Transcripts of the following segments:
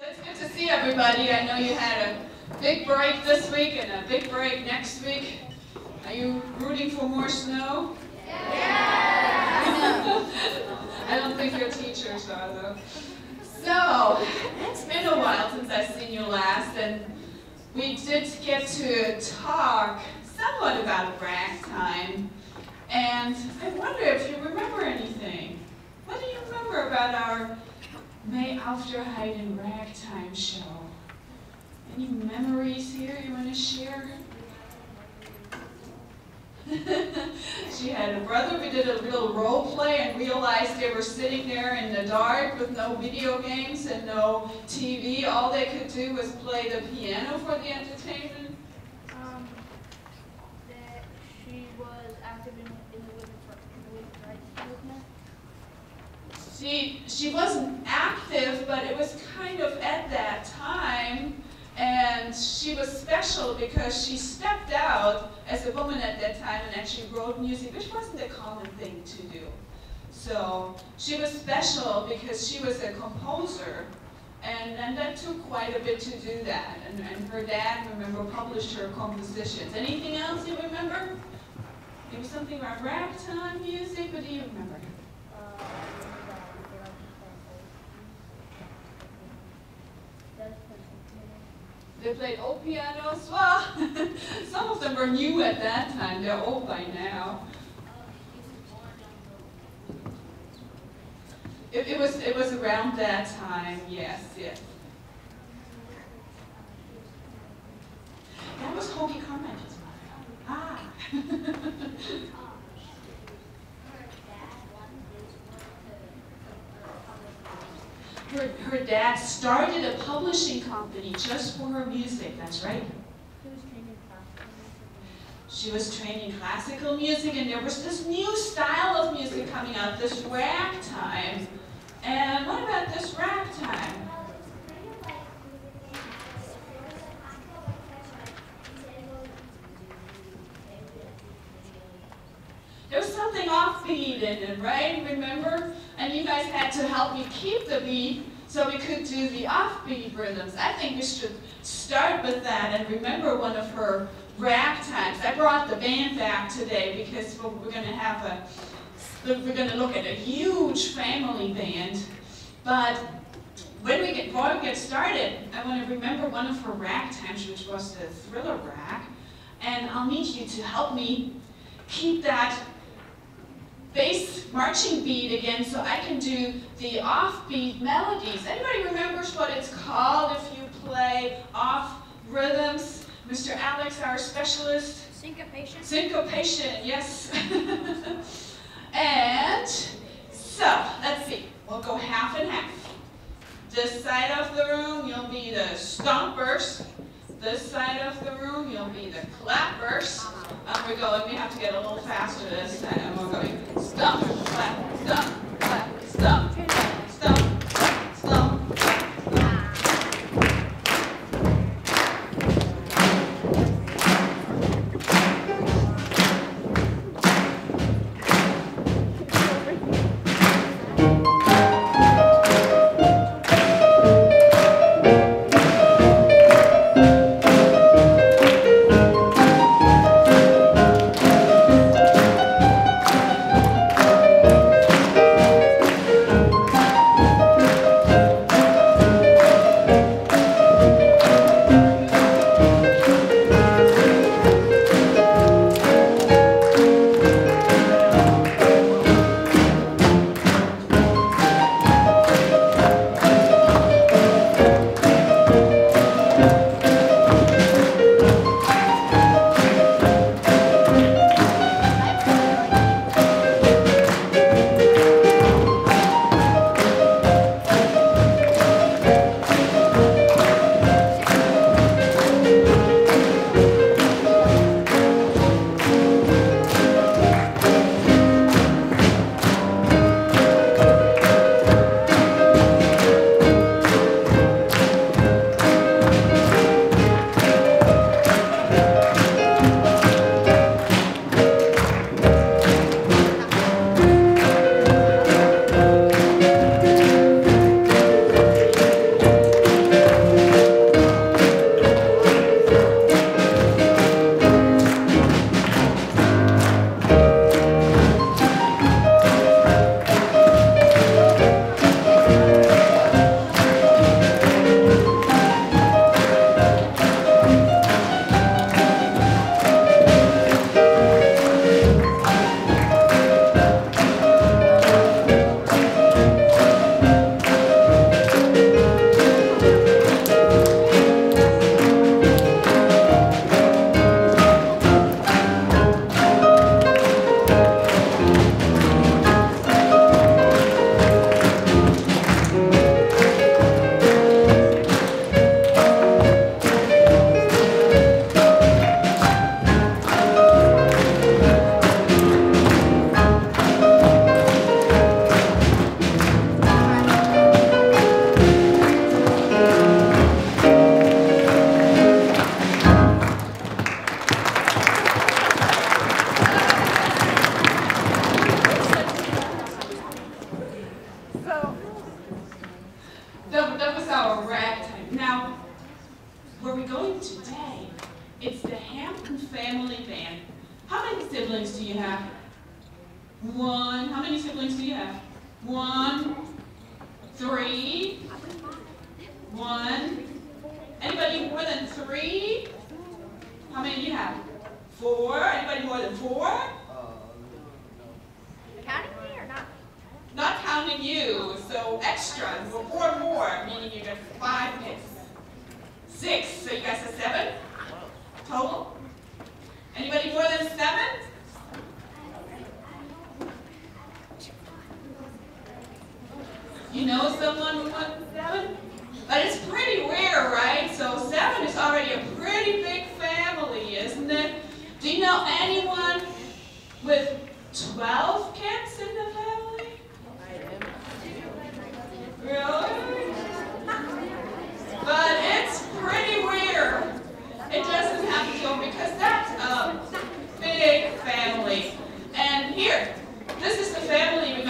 It's good to see everybody. I know you had a big break this week and a big break next week. Are you rooting for more snow? Yeah! I don't think your teachers are, though. So, it's been a while since I've seen you last, and we did get to talk somewhat about ragtime. And I wonder if you remember anything. What do you remember about our May Aufderheide Ragtime show? Any memories here you want to share? She had a brother. We did a little role play and realized they were sitting there in the dark with no video games and no TV. All they could do was play the piano for the entertainment. That she was active in the women's rights movement. She wasn't active, but it was kind of at that time. And she was special because she stepped out as a woman at that time and actually wrote music, which wasn't a common thing to do. So she was special because she was a composer, and that took quite a bit to do that. And her dad, remember, published her compositions. Anything else you remember? Maybe something about ragtime music? What do you remember? They played old pianos. Well, some of them were new at that time. They're old by now. It was around that time. Yes, yes. That was Hoagie Carmichael's mother. Ah. Her dad started a publishing company just for her music, that's right. She was training classical music, and there was this new style of music coming out, this ragtime. And what about this ragtime? There was something offbeat in it, right? Remember? And you guys had to help me keep the beat so we could do the offbeat rhythms. I think we should start with that and remember one of her ragtimes. I brought the band back today because we're going to look at a huge family band. But before we get started, I want to remember one of her ragtimes, which was the Thriller rag. And I'll need you to help me keep that bass marching beat again so I can do the offbeat melodies. Anybody remembers what it's called if you play off rhythms? Mr. Alex, our specialist. Syncopation. Syncopation, yes. And so, let's see. We'll go half and half. This side of the room, you'll be the stompers. This side of the room, you'll be the clappers. We have to get a little faster this time. And we're going stomp, clap, stomp, clap, stomp, clap, stomp, clap, stomp, clap, stomp. 1. How many siblings do you have? 1, 3, 1. Anybody more than 3? How many do you have? 4. Anybody more than 4? Counting me or not? Not counting you, so extra. So 4 more, meaning you got 5 kids. 6, so you guys have 7 total. Anybody more than 7? You know someone who wants 7? But it's pretty rare, right? So 7 is already a pretty big family, isn't it? Do you know anyone with 12 kids in the family? Really? But it's pretty rare. It doesn't happen to because that's a big family. And here, this is the family we're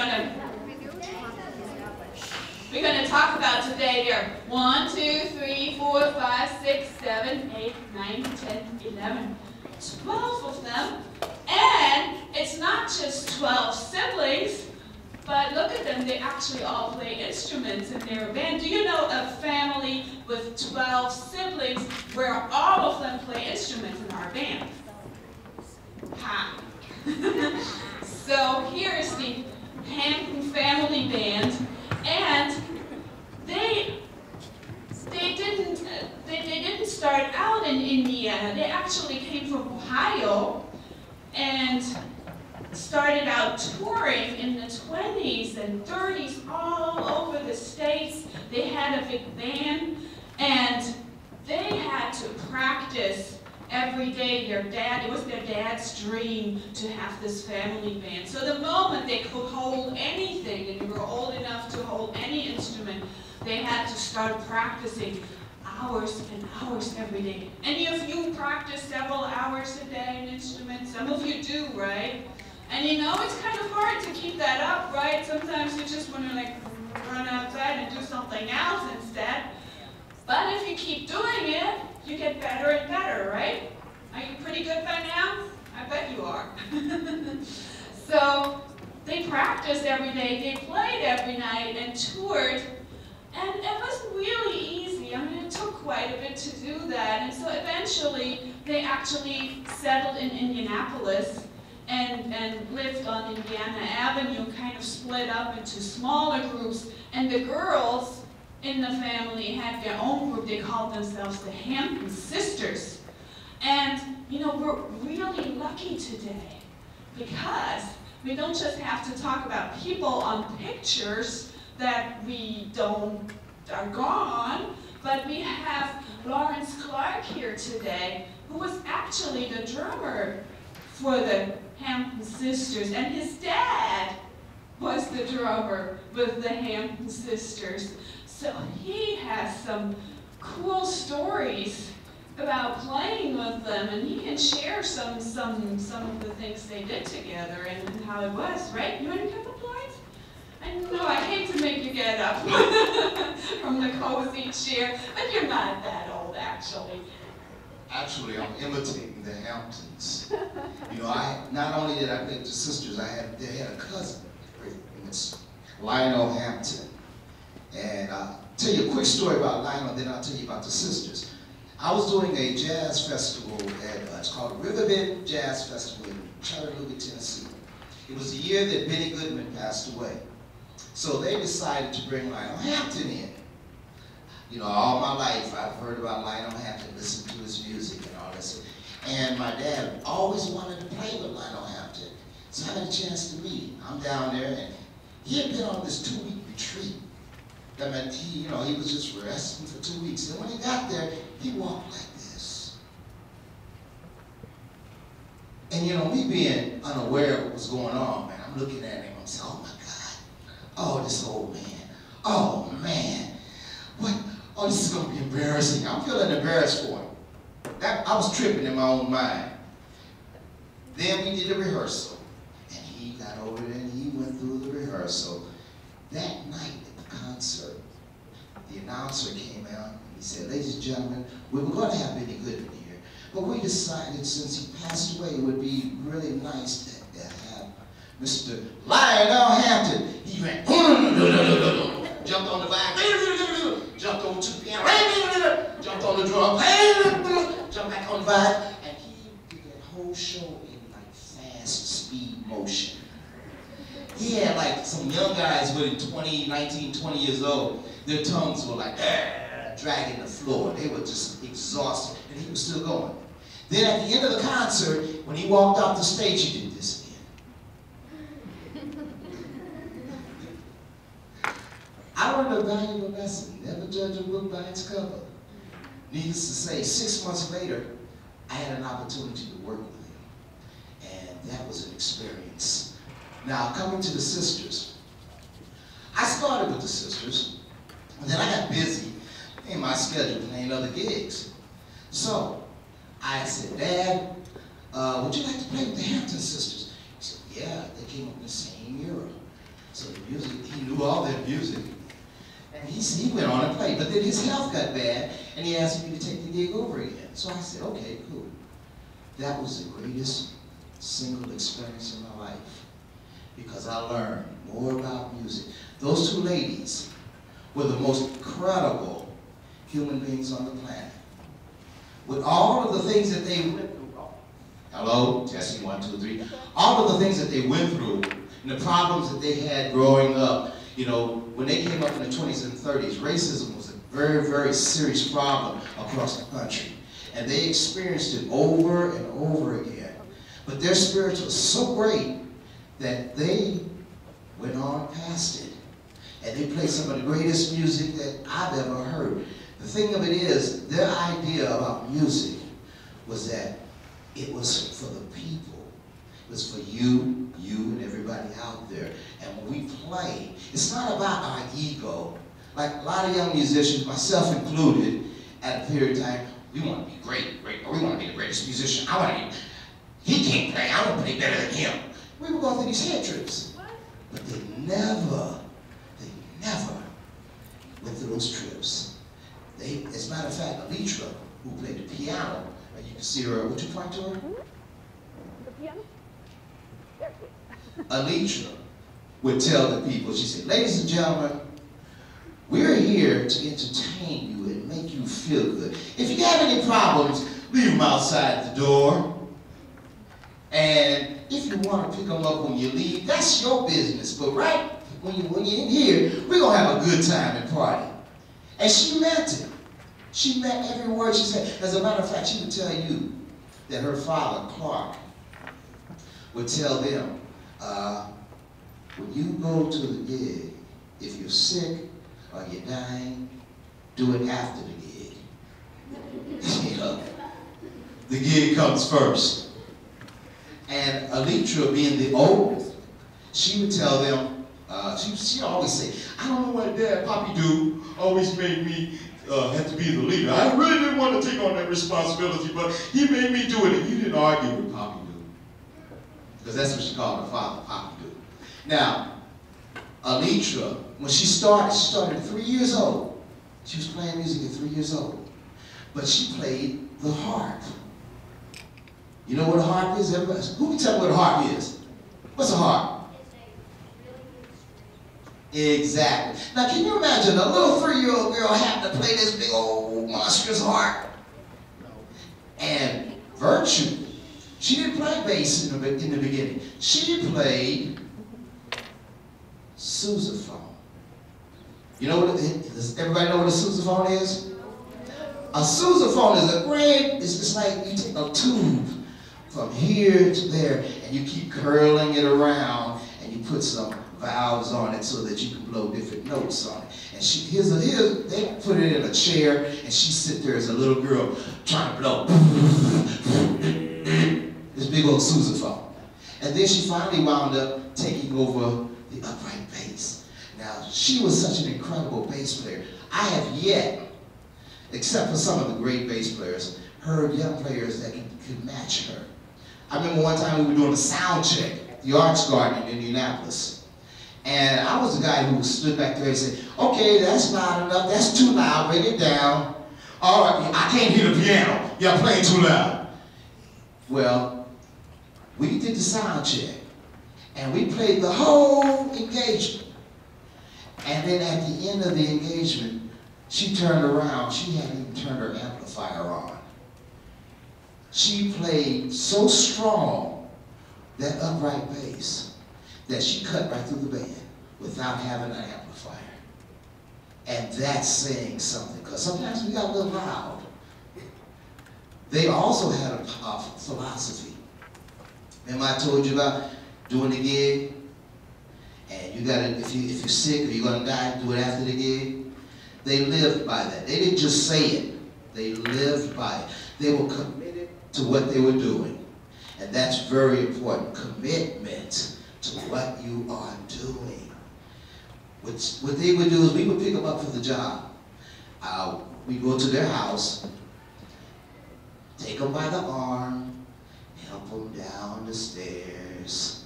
gonna talk about today. Here, 1, 2, 3, 4, 5, 6, 7, 8, 9, 10, 11, 12 of them. And it's not just 12 siblings, but look at them, they actually all play instruments in their band. Do you know a family with 12 siblings where all of them play instruments in our band? Ha! So here is the Hampton Family Band, and they didn't start out in Indiana. They actually came from Ohio and started out touring in the 20s and 30s all over the states. They had a big band, and they had to practice every day. It was their dad's dream to have this family band. So the moment they could hold anything, and you were old enough to hold any instrument, they had to start practicing hours and hours every day. Any of you practice several hours a day an instrument? Some of you do, right? And you know, it's kind of hard to keep that up, right? Sometimes you just want to like run outside and do something else instead. But if you keep doing it, you get better and better, right? Are you pretty good by now? I bet you are. So they practiced every day, they played every night and toured. And it wasn't really easy. I mean, it took quite a bit to do that. And so eventually, they actually settled in Indianapolis and lived on Indiana Avenue, kind of split up into smaller groups. And the girls in the family had their own group. They called themselves the Hampton Sisters. And, you know, we're really lucky today because we don't just have to talk about people on pictures that are gone, but we have Lawrence Clark here today, who was actually the drummer for the Hampton Sisters, and his dad was the drummer with the Hampton Sisters. So he has some cool stories about playing with them, and he can share some of the things they did together and how it was, right? You want to give applause? I know, I hate to make you get up from the cozy chair, but you're not that old, actually. Actually, I'm imitating the Hamptons. You know, not only did I pick the sisters, they had a cousin, Miss Lionel Hampton. And I'll tell you a quick story about Lionel, then I'll tell you about the sisters. I was doing a jazz festival it's called Riverbend Jazz Festival in Chattanooga, Tennessee. It was the year that Benny Goodman passed away. So they decided to bring Lionel Hampton in. You know, all my life I've heard about Lionel Hampton, listened to his music and all this. And my dad always wanted to play with Lionel Hampton. So I had a chance to meet him. I'm down there, and he had been on this 2-week retreat. That meant he was just resting for 2 weeks. And when he got there, he walked like this. And you know, me being unaware of what was going on, man, I'm looking at him, I'm saying, oh my God, oh, this old man, oh man, what, oh, this is gonna be embarrassing. I'm feeling embarrassed for him. I was tripping in my own mind. Then we did a rehearsal, and he got over there and he went through the rehearsal. That night at the concert, the announcer came out and he said, ladies and gentlemen, we were going to have Benny Goodman here, but we decided since he passed away, it would be really nice to have Mr. Lionel Hampton. He ran, jumped on the violin, jumped over to the piano, jumped on the drum, jumped back on the violin, and he did that whole show in like fast speed motion. He had like some young guys with 19, 20 years old. Their tongues were like dragging the floor. They were just exhausted, and he was still going. Then at the end of the concert, when he walked off the stage, he did this again. I learned a valuable lesson. Never judge a book by its cover. Needless to say, 6 months later, I had an opportunity to work with him. And that was an experience. Now, coming to the sisters. I started with the sisters, and then I got busy in my schedule playing other gigs. So, I said, Dad, would you like to play with the Hampton sisters? He said, yeah, they came up in the same era. So the music, he knew all their music. And he went on and played, but then his health got bad, and he asked me to take the gig over again. So I said, okay, cool. That was the greatest single experience in my life, because I learned more about music. Those two ladies were the most incredible human beings on the planet. With all of the things that they went through, hello, testing 1, 2, 3, all of the things that they went through, and the problems that they had growing up, you know, when they came up in the 20s and 30s, racism was a very, very serious problem across the country. And they experienced it over and over again. But their spirits were so great that they went on past it. And they played some of the greatest music that I've ever heard. The thing of it is, their idea about music was that it was for the people. It was for you and everybody out there. And when we play, it's not about our ego. Like a lot of young musicians, myself included, at a period of time, we want to be great, or we want to be the greatest musician. I want to be, he can't play, I want to play better than him. We were going through these head trips. But they never went through those trips. As a matter of fact, Alitra, who played the piano, you can see her, would you point to her? The piano? Alitra would tell the people, she said, ladies and gentlemen, we're here to entertain you and make you feel good. If you have any problems, leave them outside the door. And if you want to pick them up when you leave, that's your business. But right when you're in here, we're going to have a good time and party. And she meant it. She meant every word she said. As a matter of fact, she would tell you that her father, Clark, would tell them, when you go to the gig, if you're sick or you're dying, do it after the gig. You know, the gig comes first. And Alitra, being the oldest, she would tell them, she'd always say, I don't know what Dad, Poppy do, always made me have to be the leader. I really didn't want to take on that responsibility, but he made me do it. And you didn't argue with Poppy do. Because that's what she called her father, Poppy do. Now, Alitra, when she started at 3 years old. She was playing music at 3 years old. But she played the harp. You know what a harp is? Everybody? Who can tell me what a harp is? What's a harp? Exactly. Now, can you imagine a little 3-year-old girl having to play this big old monstrous harp? And Virtue, she didn't play bass in the beginning. She played sousaphone. You know what? Does everybody know what a sousaphone is? A sousaphone is a great. It's like you take a tube from here to there, and you keep curling it around, and you put some valves on it so that you can blow different notes on it. And they put it in a chair, and she sit there as a little girl trying to blow this big old sousaphone. And then she finally wound up taking over the upright bass. Now, she was such an incredible bass player. I have yet, except for some of the great bass players, heard young players that could match her. I remember one time we were doing a sound check at the Arts Garden in Indianapolis. And I was the guy who stood back there and said, okay, that's loud enough, that's too loud, bring it down. All right, I can't hear the piano, y'all playing too loud. Well, we did the sound check. And we played the whole engagement. And then at the end of the engagement, she turned around. She hadn't even turned her amplifier on. She played so strong, that upright bass, that she cut right through the band without having an amplifier. And that's saying something, because sometimes we got a little loud. They also had a philosophy. Remember I told you about doing the gig? And you gotta, if you're sick or you're gonna die, do it after the gig. They lived by that. They didn't just say it. They lived by it. They were committed to what they were doing. And that's very important. Commitment to what you are doing. What they would do is we would pick them up for the job. We'd go to their house, take them by the arm, help them down the stairs,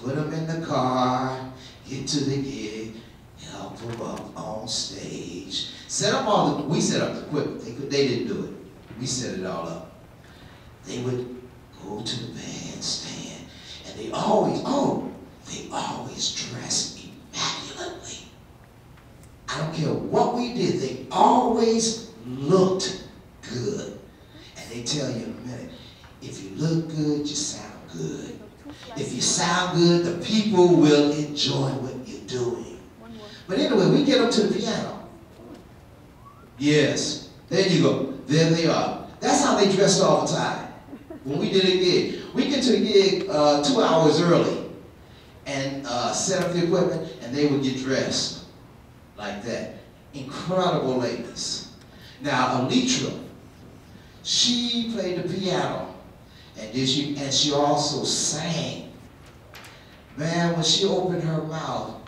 put them in the car, get to the gig, help them up on stage. Set up all the, we set up the equipment. They didn't do it. We set it all up. They would go to the bandstand, and they always dressed immaculately. I don't care what we did, they always looked good. And they tell you in a minute, if you look good, you sound good. If you sound good, the people will enjoy what you're doing. But anyway, we get them to the piano. Yes, there you go. There they are. That's how they dressed all the time. When we did a gig, we get to the gig 2 hours early and set up the equipment, and they would get dressed like that. Incredible ladies. Now, Alitra, she played the piano, and she also sang. Man, when she opened her mouth,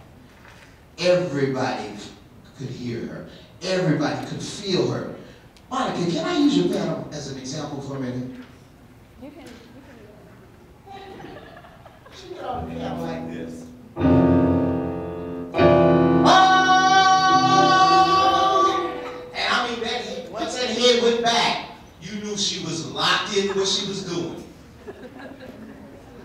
everybody could hear her. Everybody could feel her. Monica, can I use your piano as an example for a minute? You can. She got on the piano like this. And I mean, that head, once that head went back, you knew she was locked in what she was doing.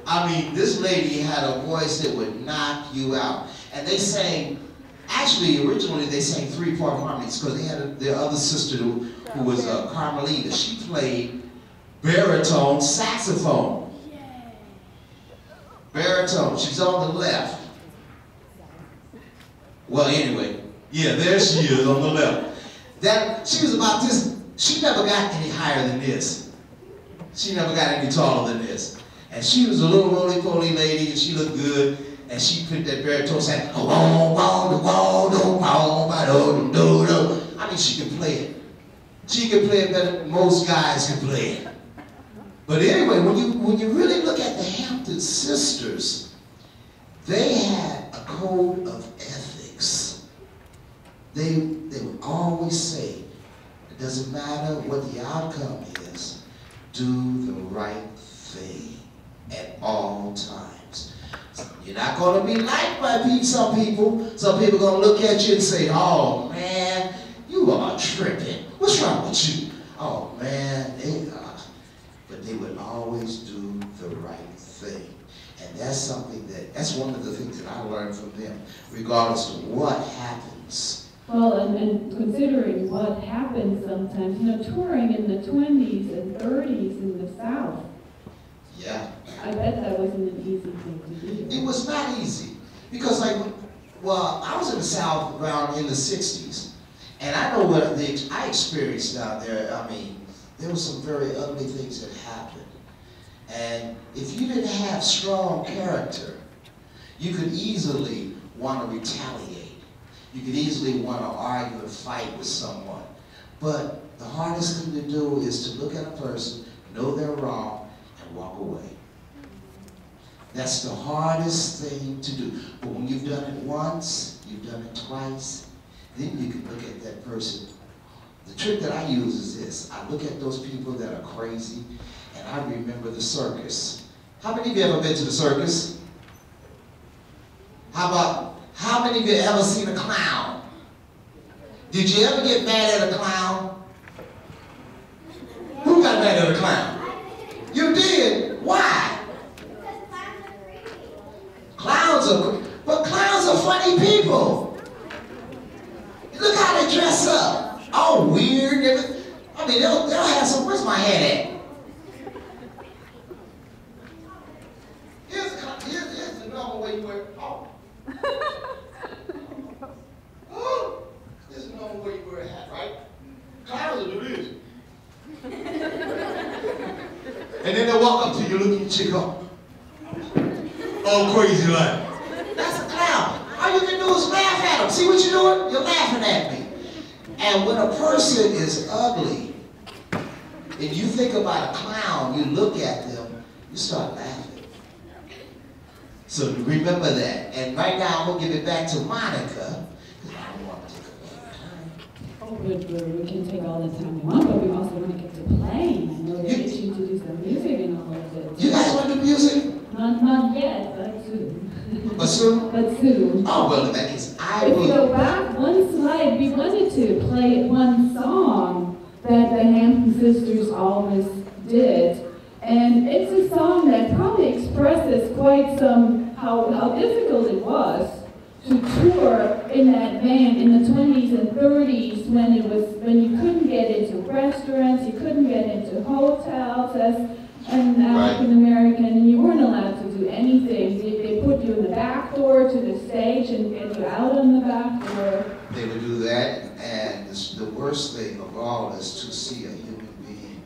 I mean, this lady had a voice that would knock you out. And they sang, actually, originally they sang 3-part harmonies, because they had their other sister who was Carmelita. She played baritone saxophone. Baritone. She's on the left. Well, anyway, yeah, there she is on the left. She was about this. She never got any higher than this. She never got any taller than this. And she was a little roly-poly lady, and she looked good. And she put that baritone saying, I mean, she can play it. She can play it better than most guys can play it. But anyway, when you really look at the Hampton sisters, they had a code of ethics. They would always say, it doesn't matter what the outcome is, do the right thing at all times. You're not going to be liked by some people. Some people are going to look at you and say, oh man, you are tripping. What's wrong with you? Oh man, but they would always do the right thing. And that's something that's one of the things that I learned from them, regardless of what happens. Well, and considering what happens sometimes, touring in the 20s and 30s in the South. Yeah. I bet that wasn't an easy thing to do. It was not easy. Because I was in the South around in the 60s. And I know what I experienced down there. I mean, there were some very ugly things that happened. And if you didn't have strong character, you could easily want to retaliate. You could easily want to argue and fight with someone. But the hardest thing to do is to look at a person, know they're wrong, and walk away. That's the hardest thing to do. But when you've done it once, you've done it twice, then you can look at that person. The trick that I use is this. I look at those people that are crazy, and I remember the circus. How many of you ever been to the circus? How many of you ever seen a clown? Did you ever get mad at a clown? Who got mad at a clown? You did? Why? but clowns are funny people. Look how they dress up. All weird. I mean, they'll have some, where's my head at? Here's the normal way you wear, this is the normal way you wear a hat, right? Clowns will do this. And then they'll walk up to you, look at your chick up. All crazy like. That's a clown. All you can do is laugh at them. See what you're doing? You're laughing at me. And when a person is ugly, and you think about a clown, you look at them, you start laughing. So remember that. And right now, I'm going to give it back to Monica, because I don't want to take up all the time. Oh, good. We can take all the time we want, but we also want to get to playing. I know they get you to do some music and all of it. You guys want to do music? Not yet, but soon. But soon? But soon. Oh, well, in that case, I If will. you go back one slide, we wanted to play one song that the Hampton Sisters always did. And it's a song that probably expresses quite some, how difficult it was to tour in that band in the 20s and 30s when you couldn't get into restaurants, you couldn't get into hotels as an African American, and you weren't allowed to do anything. They put you in the back door to the stage and get you out on the back door. They would do that, and the worst thing of all is to see a human being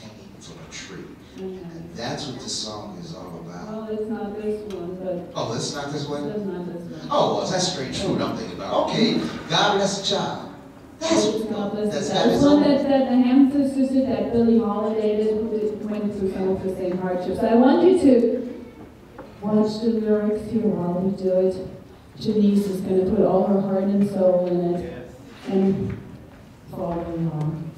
hanging from a tree. And that's what this song is all about. Well, it's not this one, but... Oh, it's not this one? It's not this one. Oh, well, that's straight true what I'm thinking about. Okay, God bless a child. That's God bless that's it. got That's its one own. that the Hampton Sisters did, that Billie Holiday did, who went through some of the same hardships. I want you to watch the lyrics here while we do it. Janice is going to put all her heart and soul in it and follow along.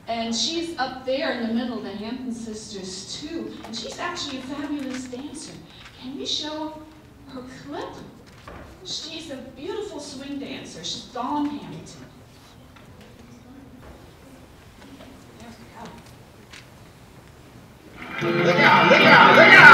And she's up there in the middle, the Hampton sisters too, and she's actually a fabulous dancer. Can we show her clip? She's a beautiful swing dancer. She's Dawn Hampton. There we go. Look out, look out, look out!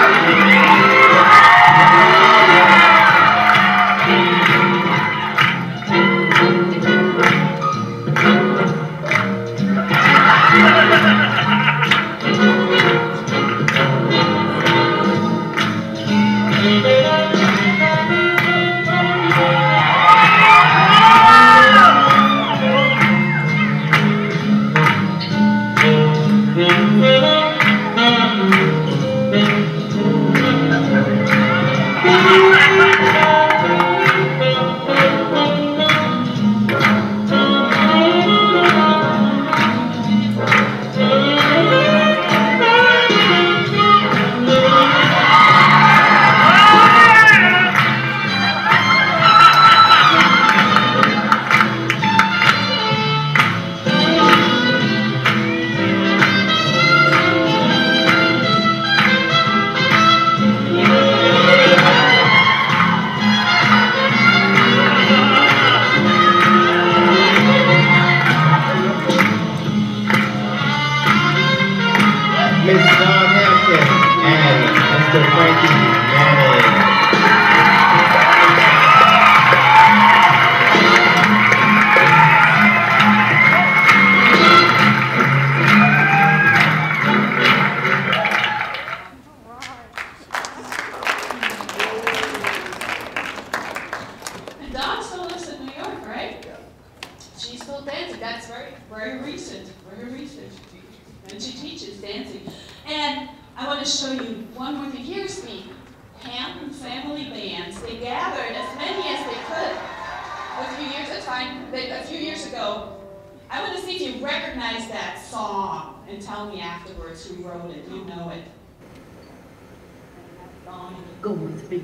she's still dancing. That's very, very recent, very recent. And she teaches dancing. And I want to show you one more thing. Here's the Hampton family bands. They gathered as many as they could a few years ago. I want to see if you recognize that song and tell me afterwards who wrote it. You know it. Go with me.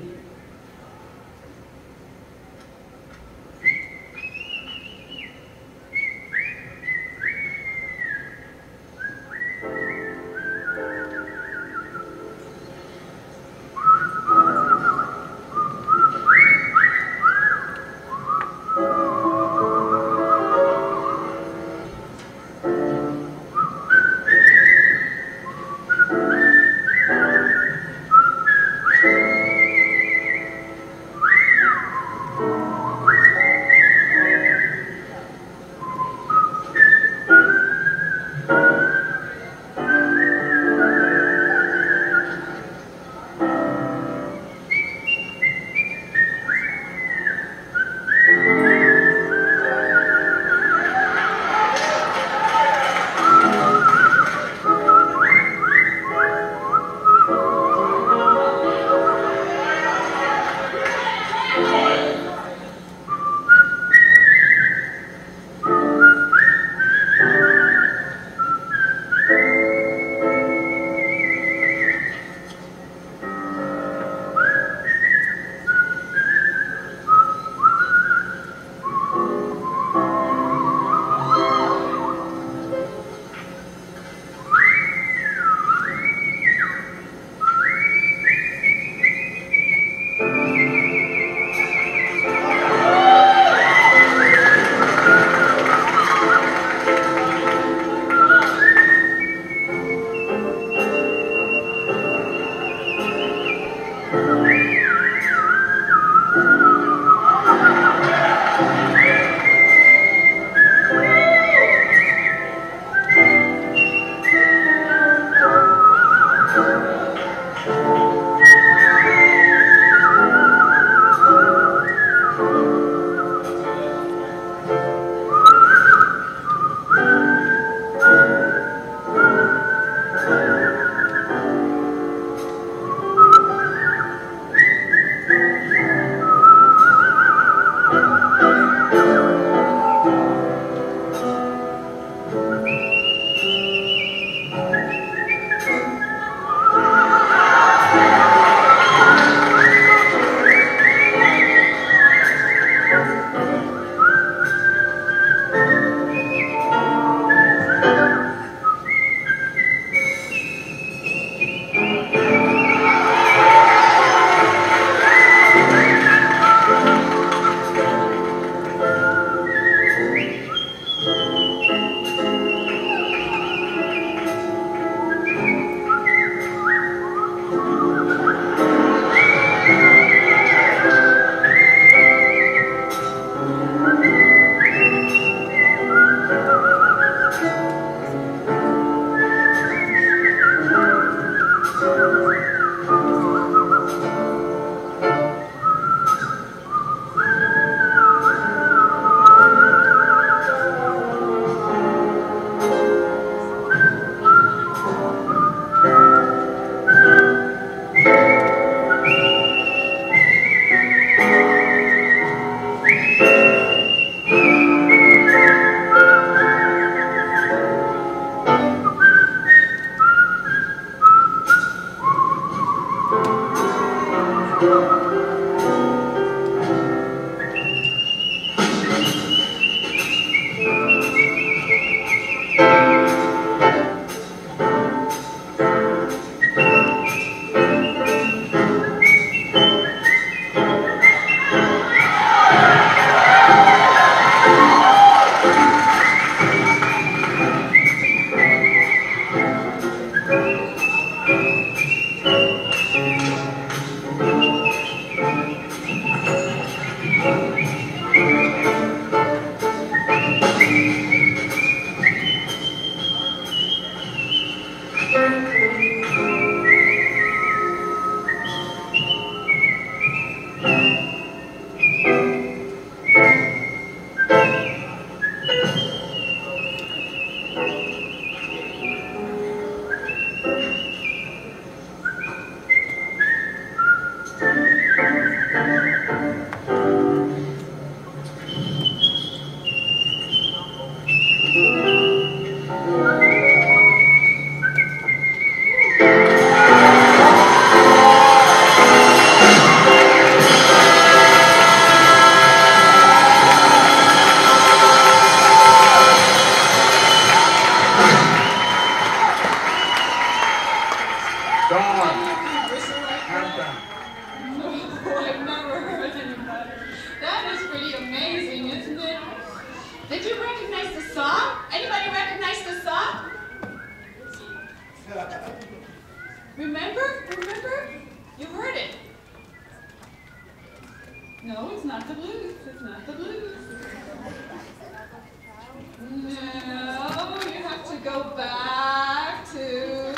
No, you have to go back to...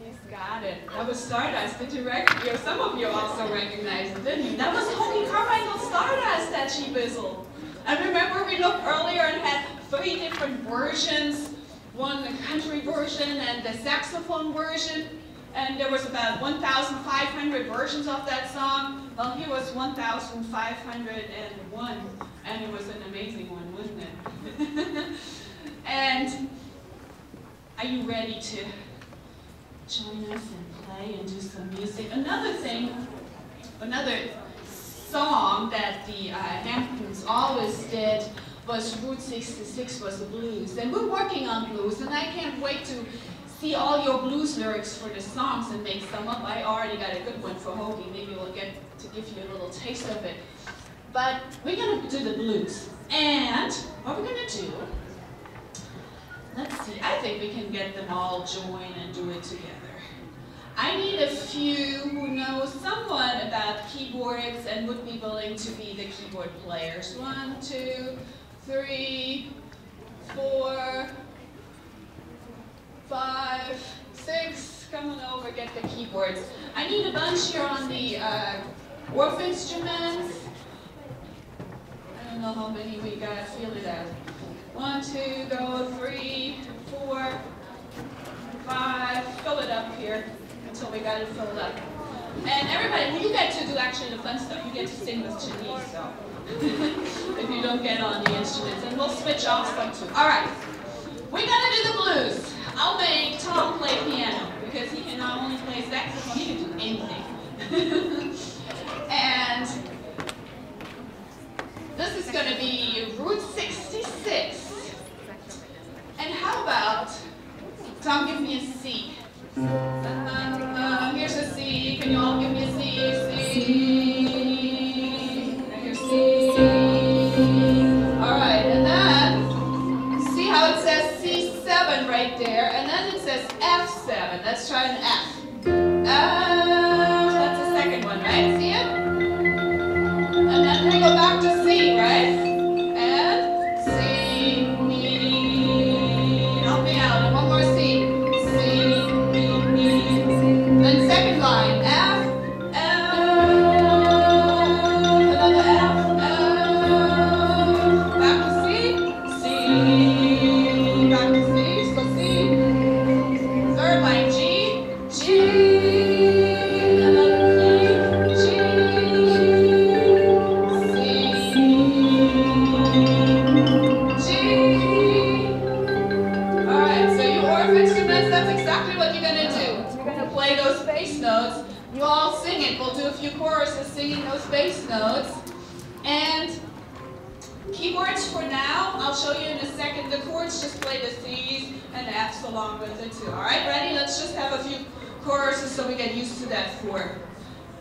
He's got it. That was Stardust. Did you recognize? Some of you also recognized it, didn't you? That was Honey Carmichael Stardust that she whistled. And remember we looked earlier and had 3 different versions. One, the country version and the saxophone version. And there was about 1,500 versions of that song. Well, here was 1,501. And it was an amazing one, wasn't it? And are you ready to join us and play and do some music? Another song that the Hamptons always did was Route 66 was the blues. And we're working on blues, and I can't wait to see all your blues lyrics for the songs and make some up. I already got a good one for Hoagie. Maybe we'll get to give you a little taste of it. But we're gonna do the blues. And what we're gonna do, let's see, I think we can get them all join and do it together. I need a few who know somewhat about keyboards and would be willing to be the keyboard players. 1, 2, 3, 4, 5, 6. Come on over, get the keyboards. I need a bunch here on the Orff instruments. I don't know how many we got. Feel it out. 1, 2, go. 3, 4, 5. Fill it up here until we got it filled up. And everybody, you get to do actually the fun stuff. You get to sing with Janice, so if you don't get on the instruments, and we'll switch off some too. All right, we're gonna do the blues. I'll make Tom play piano because he can not only play saxophone, he can do anything. And this is gonna be Route 66. And how about Tom, give me a C. Here's a C. Can you all give me a C? C. Here's C. All right, and then see how it says C7 right there, and then it says F7. Let's try an F. That's the second one, right? See it? And then we go back to C, right? And C. Help me out. And one more C. Then second line, F, F, another F, back to C, C, back to C, so C, third line, G, G, another G, G, All right, so you Orff instruments, that's exactly what you're gonna do. Play those bass notes. You all sing it. We'll do a few choruses singing those bass notes. And keyboards for now, I'll show you in a second. The chords, just play the C's and the F's along with it too. All right, ready? Let's just have a few choruses so we get used to that for.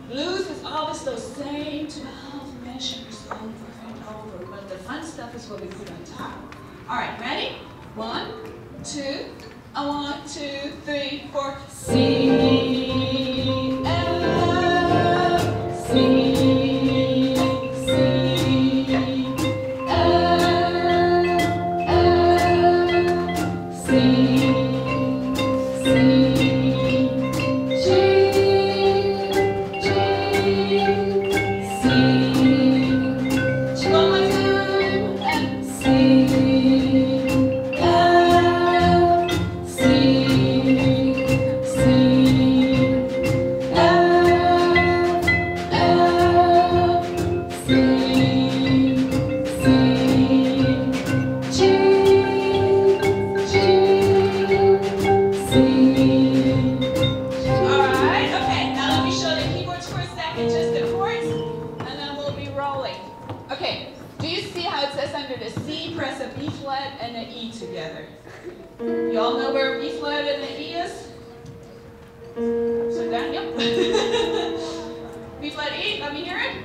Blues is always those same 12 measures over and over, but the fun stuff is what we put on top. All right, ready? 1, 2, 1, 2, 3, 4. C, F, C, C, F, F, C, C, G, G, C. One more time. And C. And the E together. You all know where B flat and the E is? So down, yep. B flat E, let me hear it.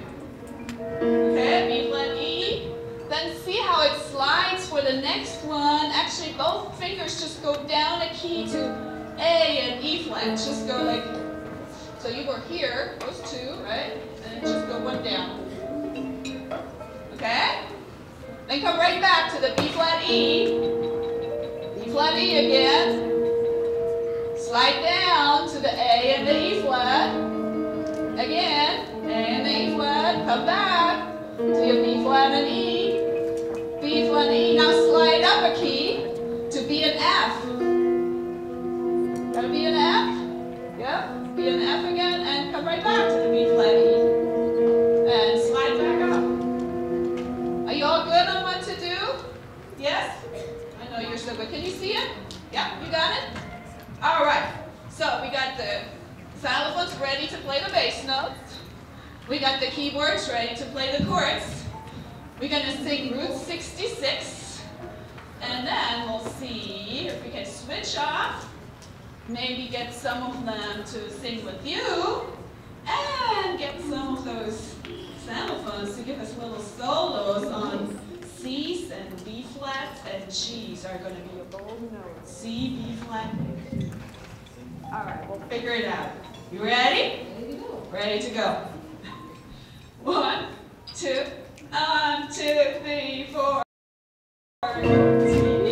Okay, B flat E. Then see how it slides for the next one. Actually, both fingers just go down a key to A and E flat. Just go like, so you go here, those two, right? And then just go one down. Okay? E. B flat E again. Slide down to the A and the E flat. Again, A and the E flat. Come back to your B flat and E. B flat E. Now slide up a key to B and F. Gotta B and F. Yep. B and F again, and come right back to the B flat E. And slide back up. Are you all good on what to do? Yes? I know you're so good. Can you see it? Yeah, you got it? All right. So we got the xylophones ready to play the bass notes. We got the keyboards ready to play the chords. We're going to sing Route 66. And then we'll see if we can switch off. Maybe get some of them to sing with you. And get some of those xylophones to give us little solos on C's and B flats and G's are going to be your bold notes. C, B flat. All right, we'll figure it out. You ready? Ready to go. Ready to go. 1, 2, 1, 2, 3, 4. Missouri.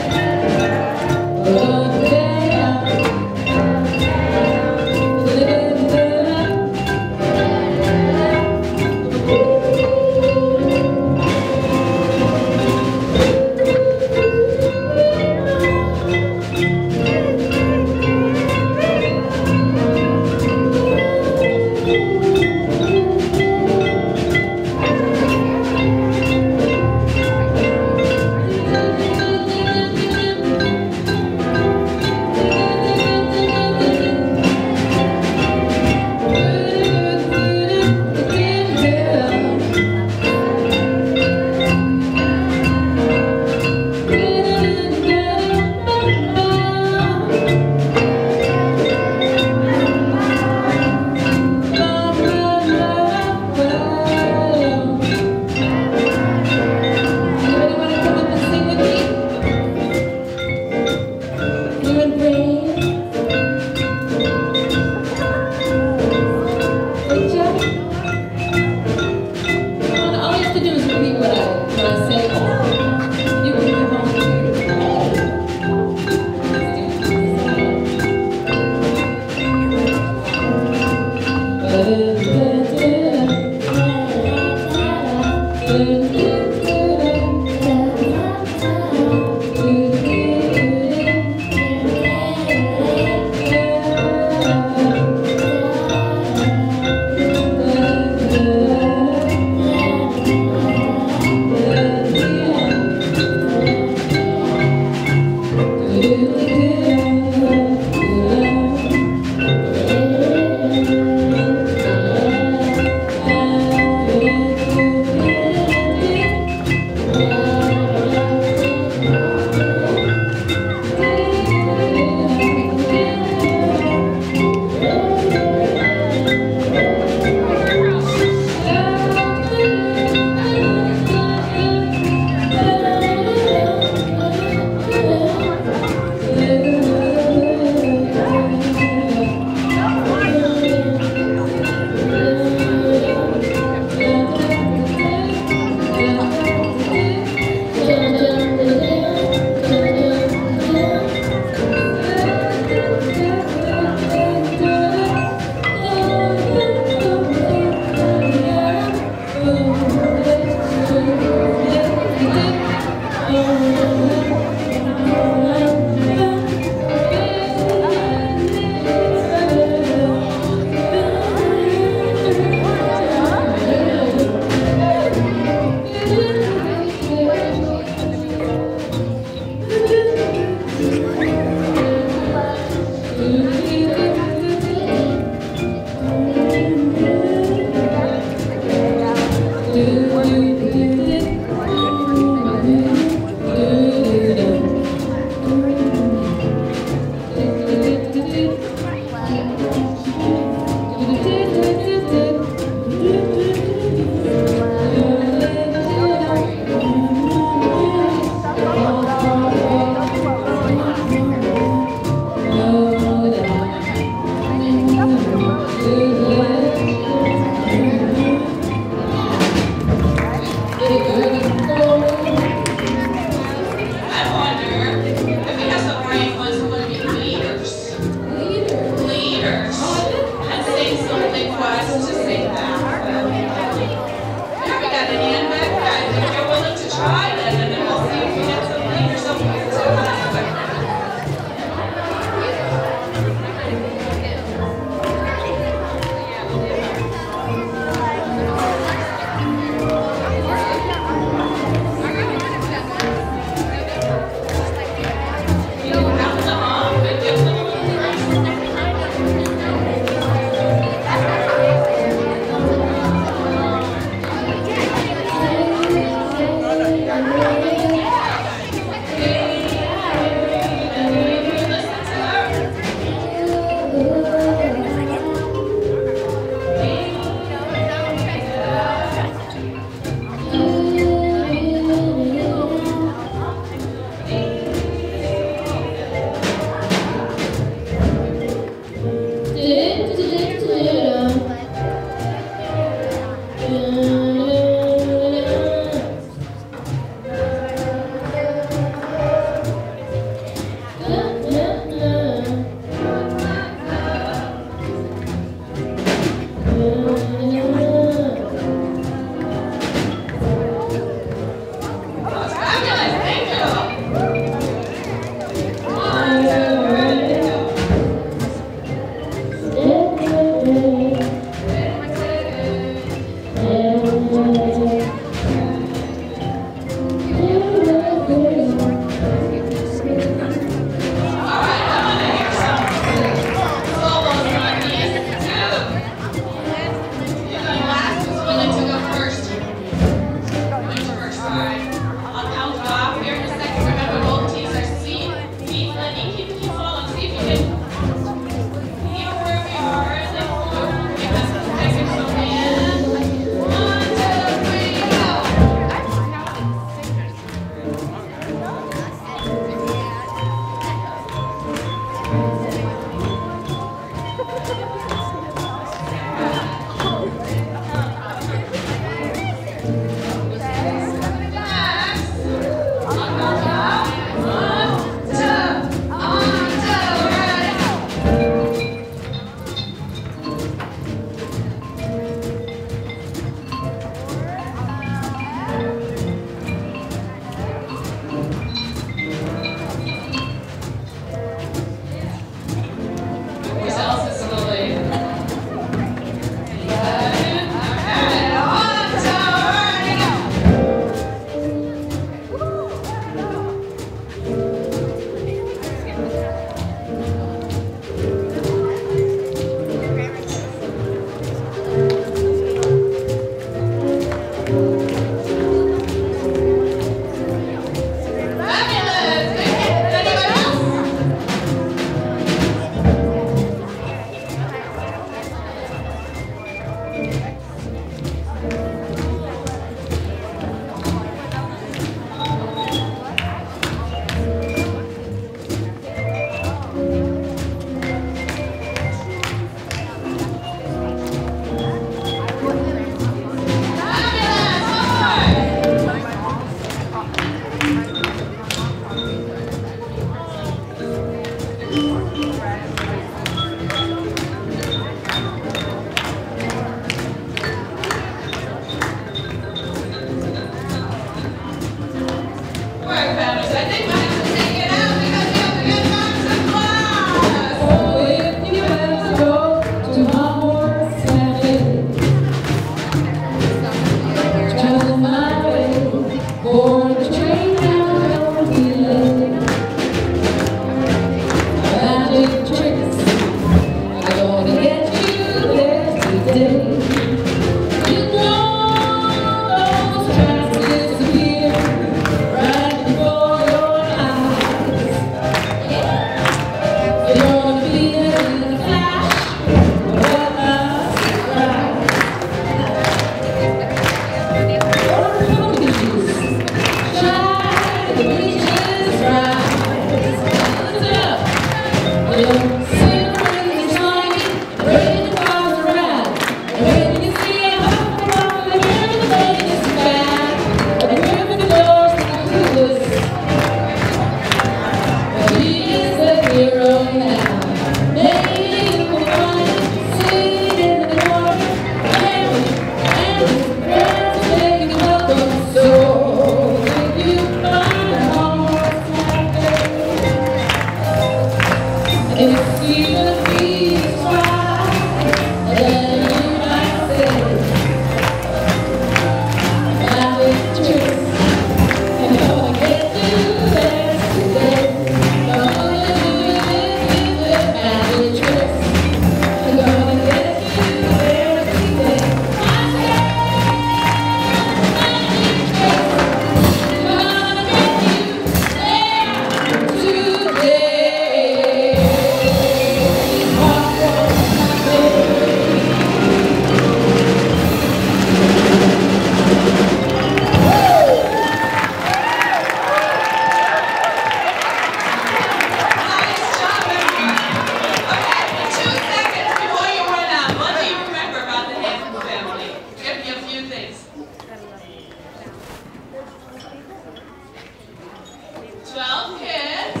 12 kids.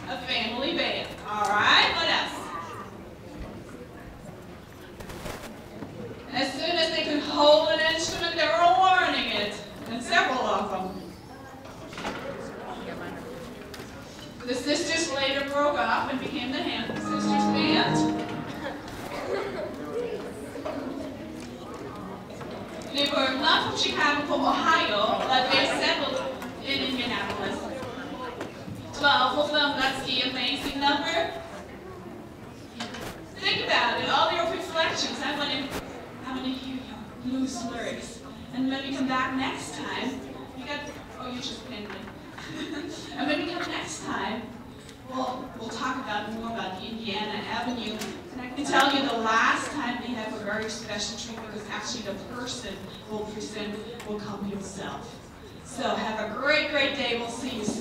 A family band. All right, what else? As soon as they could hold an instrument, they were learning it, and several of them. The sisters later broke up and became the Hampton Sisters Band. They were not from Chicago, from Ohio, but they settled in Indianapolis. 12 of them, that's the amazing number. Think about it, all your reflections. I want to hear your blues lyrics. And when we come back next time, you just pinned me. And when we come next time, we'll talk about more about the Indiana Avenue. And I can tell you the last time they have a very special treatment because actually the person who will present will come himself. So have a great, great day. We'll see you soon.